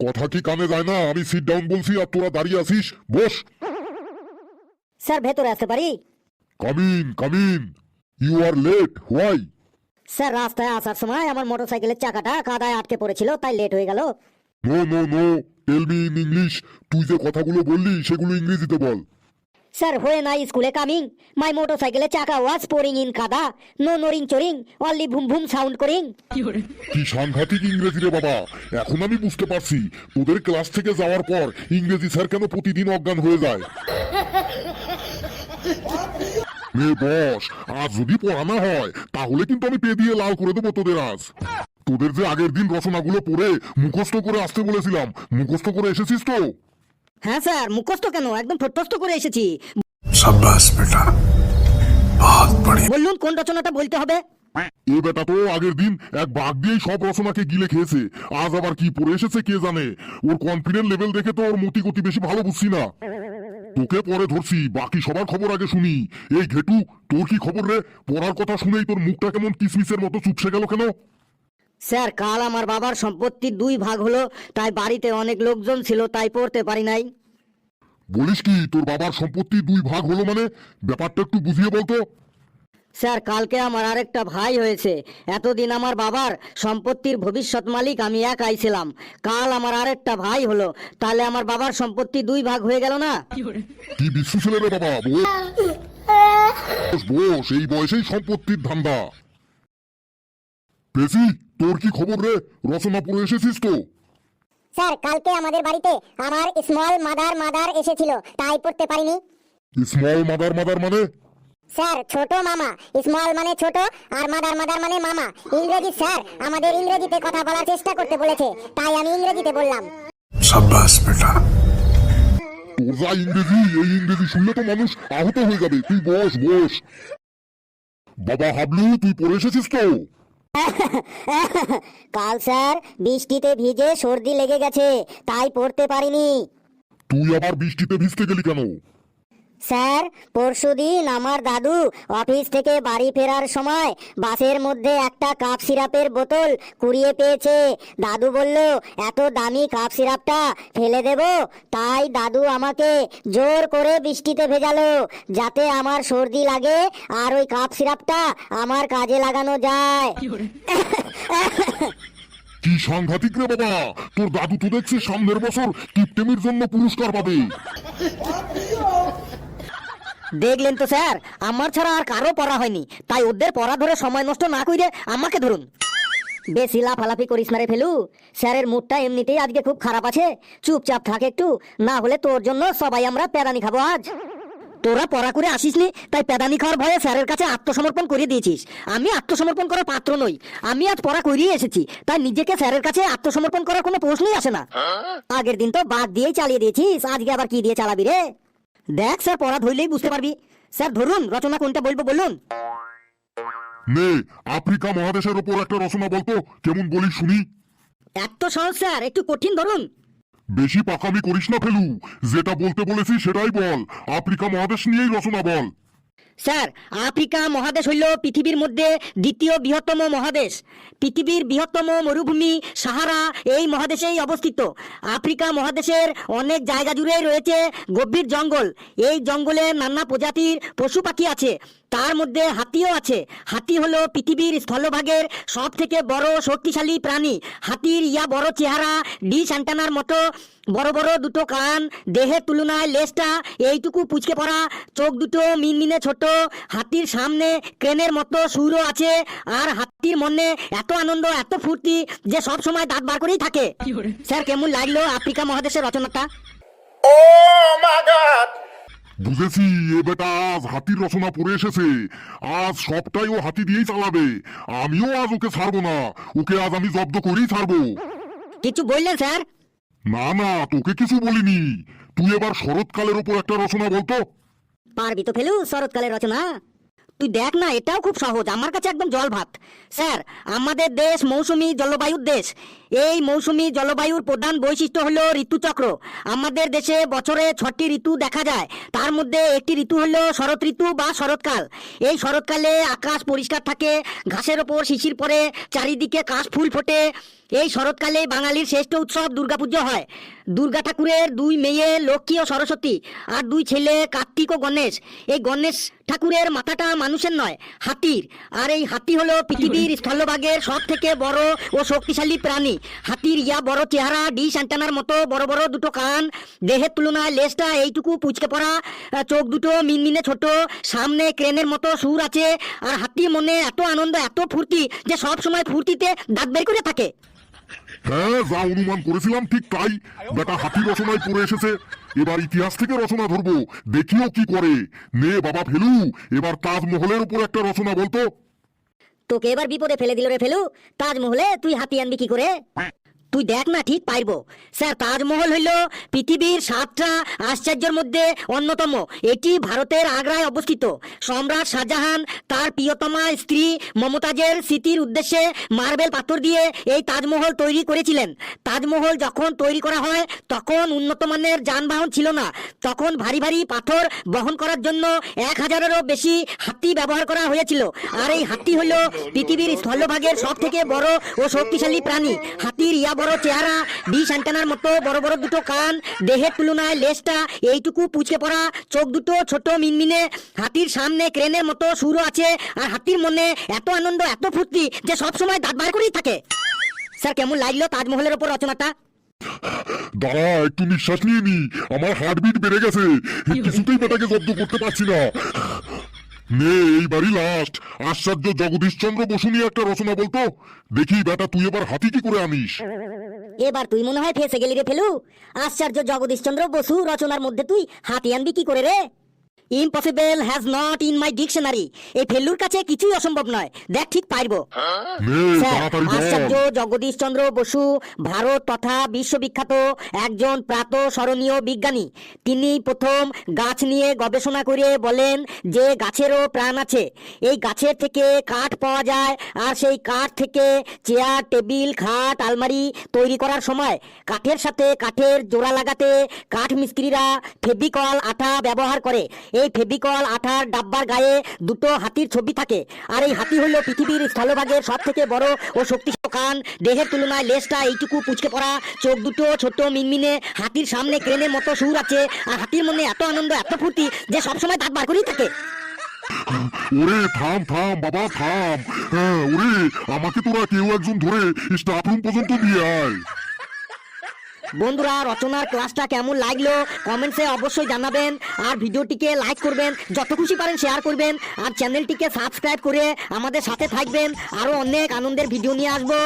কথা কি কানে যায় না? আমি সিট ডাউন বলছি আর তোরা দাঁড়িয়ে আছিস। বস। স্যার ভেতরে আসতে পারি? Come in. You are late, why? Sir রাস্তায় আসার সময় আমার মোটরসাইকেলের চাকাটা কাদায় আটকে পড়েছিল, তাই লেট হয়ে গেল। No, tell me in English. তুই যে কথাগুলো বললি সেগুলো ইংরেজিতে বল। স্যার হোয়েন আই স্কুলে কামিং, মাই মোটরসাইকেলের চাকা ওয়াজ পোরিং ইন কাদা, নো নরিং চরিং, অনলি ভুম ভুম সাউন্ড করিং। কি সাংঘাতিক ইংরেজি রে বাবা! এখন আমি বুঝতে পারছি তোদের ক্লাস থেকে যাওয়ার পর ইংরেজি স্যার কেন প্রতিদিন অজ্ঞান হয়ে যায়। বস, আজ যদি পড়ানো হয় তাহলে কিন্তু আমি পে দিয়ে লাল করে দেবো তোদের আজ। তোদের যে আগের দিন রচনাগুলো পড়ে মুখস্থ করে আসতে বলেছিলাম, মুখস্থ করে এসেছিস তো? হ্যাঁ স্যার, মুখস্থ কেন, একদম ঠোঁটস্থ করে এসেছি। शाबाश बेटा, बहुत बढ़िया। বলুন কোন রচনাটা বলতে হবে? এ বেটা তো আগের দিন এক বাঘ দিয়েই সব রচনাকে গিলে খেয়েছে, আজ আবার কি পড়ে এসেছে কে জানে। ওর কনফিডেন্ট লেভেল দেখে তো ওর মতি গতি বেশি ভালো বুঝছি না। তোকে পরে ধরছি, বাকি সবার খবর আগে শুনি। এই ঘেটু, তোর কি খবর রে? পড়ার কথা শুনেই তোর মুখটা কেমন কিসমিসের মতো চুপসে গেল কেন? স্যার কাল আমার বাবার সম্পত্তির 2 ভাগ হলো, তাই বাড়িতে অনেক লোকজন ছিল, তাই পড়তে পারি নাই। বলিস কি, তোর বাবার সম্পত্তি 2 ভাগ হলো মানে? ব্যাপারটা একটু বুঝিয়ে বলতো। স্যার কালকে আমার আরেকটা ভাই হয়েছে। এতদিন আমার বাবার সম্পত্তির ভবিষ্যৎ মালিক আমি একাই ছিলাম, কাল আমার আরেকটা ভাই হলো, তাহলে আমার বাবার সম্পত্তি 2 ভাগ হয়ে গেল না? কি বিশ্রু ছেলে রে বাবা! বস, এই বয়সেই সম্পত্তির ধান্দা। পেশি, তোর কি খবর রে? রচনা পড়ে এসেছিস তো? স্যার কালকে আমাদের বাড়িতে আমার স্মল মাদার এসেছিল, তাই পড়তে পারিনি। স্মল মাদার মানে? স্যার ছোট মামা, স্মল মানে ছোট আর মাদার মানে মামা। ইংরেজি স্যার আমাদের ইংরেজিতে কথা বলার চেষ্টা করতে বলেছে, তাই আমি ইংরেজিতে বললাম। शाबाश बेटा। তোর যা ইংরেজি, এই ইংরেজি শুনলে তো মানুষ আহত হয়ে যাবে। তুই বস। বাবা হাবলু, তুই পড়ে এসেছিস তো? কাল স্যার বৃষ্টিতে ভিজে সর্দি লেগে গেছে, তাই পড়তে পারিনি। তুই আবার বৃষ্টিতে ভিজতে গেলি কেন? স্যার পরশুদিন আমার দাদু অফিস থেকে বাড়ি ফেরার সময় বাসের মধ্যে একটা কাপ সিরাপের বোতল কুড়িয়ে পেয়েছে। দাদু বলল এত দামি কাপ সিরাপটা ফেলে দেব, তাই দাদু আমাকে জোর করে বৃষ্টিতে ভেজালো যাতে আমার সর্দি লাগে আর ওই কাপ সিরাপটা আমার কাজে লাগানো যায়। কি সাংঘাতিক রে বাবা! তোর দাদু তো দেখছি সামনের বছর কিপটেমির জন্য পুরস্কার পাবে। দেখলেন তো স্যার, আমার ছাড়া আর কারো পড়া হয়নি, তাই ওদের পড়া ধরে সময় নষ্ট না কইরে আমাকে ধরুন। বেশি লাফালাফি করিস না রে ফেলু, স্যারের মুডটা এমনিতেই আজকে খুব খারাপ আছে। চুপচাপ থাক একটু, না হলে তোর জন্য সবাই আমরা পেদানি খাবো আজ। তোরা পড়া করে আসিসনি, তাই পেদানি খাওয়ার ভয়ে স্যারের কাছে আত্মসমর্পণ করে দিয়েছিস। আমি আত্মসমর্পণ করার পাত্র নই, আমি আজ পড়া করিয়ে এসেছি, তাই নিজেকে স্যারের কাছে আত্মসমর্পণ করার কোনো প্রশ্নই আসে না। আগের দিন তো বাদ দিয়েই চালিয়ে দিয়েছিস, আজকে আবার কি দিয়ে চালাবি রে? দেখ স্যার, পড়া ধরলেই বুঝতে পারবি। স্যার ধরুন, রচনা কোনটা বলবো বলুন। নে, আফ্রিকা মহাদেশের ওপর একটা রচনা বলতো, কেমন বলিস শুনি। এত সহজ স্যার, একটু কঠিন ধরুন। বেশি পাকামি করিস না ফেলু, যেটা বলতে বলেছি সেটাই বল। আফ্রিকা মহাদেশ নিয়েই রচনা বল। স্যার আফ্রিকা মহাদেশ হইল পৃথিবীর মধ্যে দ্বিতীয় বৃহত্তম মহাদেশ। পৃথিবীর বৃহত্তম মরুভূমি সাহারা এই মহাদেশেই অবস্থিত। আফ্রিকা মহাদেশের অনেক জায়গা জুড়েই রয়েছে গভীর জঙ্গল। এই জঙ্গলে নানা প্রজাতির পশু পাখি আছে, তার মধ্যে হাতিও আছে। হাতি হলো পৃথিবীর স্থলভাগের সব থেকে বড় শক্তিশালী প্রাণী। হাতির বড় চেহারা, ডিশ অ্যান্টেনার মতো বড় বড় দুটো কান, দেহের তুলনায় লেজটা এইটুকু পুচকে পড়া, চোখ দুটো মিনমিনে ছোট। হাতির সামনে ক্রেনের মতো সুরও আছে, আর হাতির মনে এত আনন্দ এত ফুর্তি যে সব সময় দাঁত বার করেই থাকে। স্যার কেমন লাগলো আফ্রিকা মহাদেশের রচনাটা? বুঝেছি, এ বেটা আজ হাতির রচনা পড়ে এসেছে। আজ সবটাই ও হাতি দিয়েই চালাবে। আমিও আজ ওকে ছাড়বো না, ওকে আজ আমি জব্দ করেই ছাড়বো। কিছু বললেন স্যার? না, তোকে কিছু বলিনি। তুই এবার শরৎকালের ওপর একটা রচনা বলতো। পারবি তো ফেলু শরৎকালের রচনা? তুই দেখ না, এটাও খুব সহজ, আমার কাছে একদম জল ভাত। স্যার আমাদের দেশ মৌসুমী জলবায়ুর দেশ। এই মৌসুমী জলবায়ুর প্রধান বৈশিষ্ট্য হলো ঋতুচক্র। আমাদের দেশে বছরে 6টি ঋতু দেখা যায়, তার মধ্যে একটি ঋতু হলো শরৎ ঋতু বা শরৎকাল। এই শরৎকালে আকাশ পরিষ্কার থাকে, ঘাসের ওপর শিশির পড়ে, চারিদিকে কাশ ফুল ফোটে, এই শরৎকালে বাঙালির শ্রেষ্ঠ উৎসব দুর্গাপুজো হয়। দুর্গা ঠাকুরের দুই মেয়ে লক্ষ্মী ও সরস্বতী আর দুই ছেলে কার্তিক ও গণেশ। এই গণেশ ঠাকুরের মাথাটা মানুষের নয়, হাতির। আর এই হাতি হলো পৃথিবীর স্থলভাগের সব থেকে বড় ও শক্তিশালী প্রাণী। হাতির ইয়া বড় চেহারা, ডিশ অ্যান্টেনার মতো বড় বড় দুটো কান, দেহের তুলনায় লেজটা এইটুকু পুচকে পড়া, চোখ দুটো মিনমিনে ছোট, সামনে ক্রেনের মতো সুর আছে। আর হাতির মনে এত আনন্দ, এত ফুর্তি যে সব সময় ফুর্তিতে দাঁত বের করে থাকে। হ্যাঁ, যা অনুমান করেছিলাম ঠিক তাই। বেটা হাতি রচনায় পড়ে এসেছে, এবার ইতিহাস থেকে রচনা ধরবো, দেখিও কি করে। নে বাবা ফেলু, এবার তাজমহলের উপর একটা রচনা বলতো। তোকে এবার বিপদে ফেলে দিল রে ফেলু। তাজমহলে তুই হাতি আনবি কি করে? তুই দেখ না, ঠিক পারবো। স্যার, তাজমহল হইল পৃথিবীর 7টা আশ্চর্যের মধ্যে অন্যতম। এটি ভারতের আগ্রায় অবস্থিত। সম্রাট শাহজাহান তার প্রিয়তমা স্ত্রী মমতাজের স্মৃতির উদ্দেশ্যে মার্বেল পাথর দিয়ে এই তাজমহল তৈরি করেছিলেন। তাজমহল যখন তৈরি করা হয় তখন উন্নত মানের যানবাহন ছিল না। তখন ভারী ভারী পাথর বহন করার জন্য 1000-এরও বেশি হাতি ব্যবহার করা হয়েছিল। আর এই হাতি হইল পৃথিবীর স্থলভাগের সব থেকে বড় ও শক্তিশালী প্রাণী। হাতির ইয়া বড় চেহারা, ডিশ অ্যান্টেনার মতো বড় বড় দুটো কান, দেহের তুলনায় লেজটা এইটুকু পুচকে পড়া, চোখ দুটো ছোট মিনমিনে, হাতির সামনে ক্রেনের মতো সুরও আছে। আর হাতির মনে এত আনন্দ, এত ফুর্তি যে সব সময় দাঁত বার করেই থাকে। স্যার, কেমন লাগলো তাজমহলের ওপর রচনাটা? দাঁড়া, একটু নিঃশ্বাস নিয়ে নি, আমার হার্টবিট বেড়ে গেছে, কিছুতেই বেটাকে জব্দ করতে পারছি না। নে, এইবারই লাস্ট। আশ্চর্য জগদীশচন্দ্র বসু নিয়ে একটা রচনা বলতো। দেখি বেটা, তুই এবার হাতি কি করে আনিস। এবার তুই মনে হয় ফেসে গেলি রে ফেলু। আশ্চর্য জগদীশচন্দ্র বসু রচনার মধ্যে তুই হাতি আনবি কি করে রে? Impossible has not in my dictionary. এই ফেলুর কাছে কিছুই অসম্ভব নয়। দেখ, ঠিক পারবো। নে, স্যার, তাড়াতাড়ি বল। আশ্চর্য জগদীশচন্দ্র বসু ভারত তথা বিশ্ববিখ্যাত একজন প্রাতঃস্মরণীয় বিজ্ঞানী। তিনি প্রথম গাছ নিয়ে গবেষণা করে বলেন যে গাছেরও প্রাণ আছে। এই গাছের থেকে কাঠ পাওয়া যায়, আর সেই কাঠ থেকে চেয়ার, টেবিল, খাট, আলমারি তৈরি করার সময় কাঠের সাথে কাঠের জোড়া লাগাতে কাঠ মিস্ত্রিরা ফেভিকল আঠা ব্যবহার করে। এই ফেভিকল আঠার ডাব্বার গায়ে দুটো হাতির ছবি থাকে। আর এই হাতি হলো পৃথিবীর স্থলভাগের সব থেকে বড় ও শক্তিশালী কান, দেহের তুলনায় লেজটা এইটুকু পুচকে পড়া, চোখ দুটো ছোট মিনমিনে, হাতির সামনে ক্রেনের মতো সুর আছে। আর হাতির মনে এত আনন্দ, এত ফুর্তি যে সবসময় দাঁত বার করেই থাকে। ওরে থাম থাম বাবা, থাম। হ্যাঁ, ওরে আমাকে তোরা কেউ একজন ধরে স্টাফ রুম পর্যন্ত নিয়ে আয়। বন্ধুরা, রচনার ক্লাসটা কেমন লাগলো কমেন্টসে অবশ্যই জানাবেন। আর ভিডিওটিকে লাইক করবেন, যত খুশি পারেন শেয়ার করবেন, আর চ্যানেলটিকে সাবস্ক্রাইব করে আমাদের সাথে থাকবেন। আরো অনেক আনন্দের ভিডিও নিয়ে আসবো।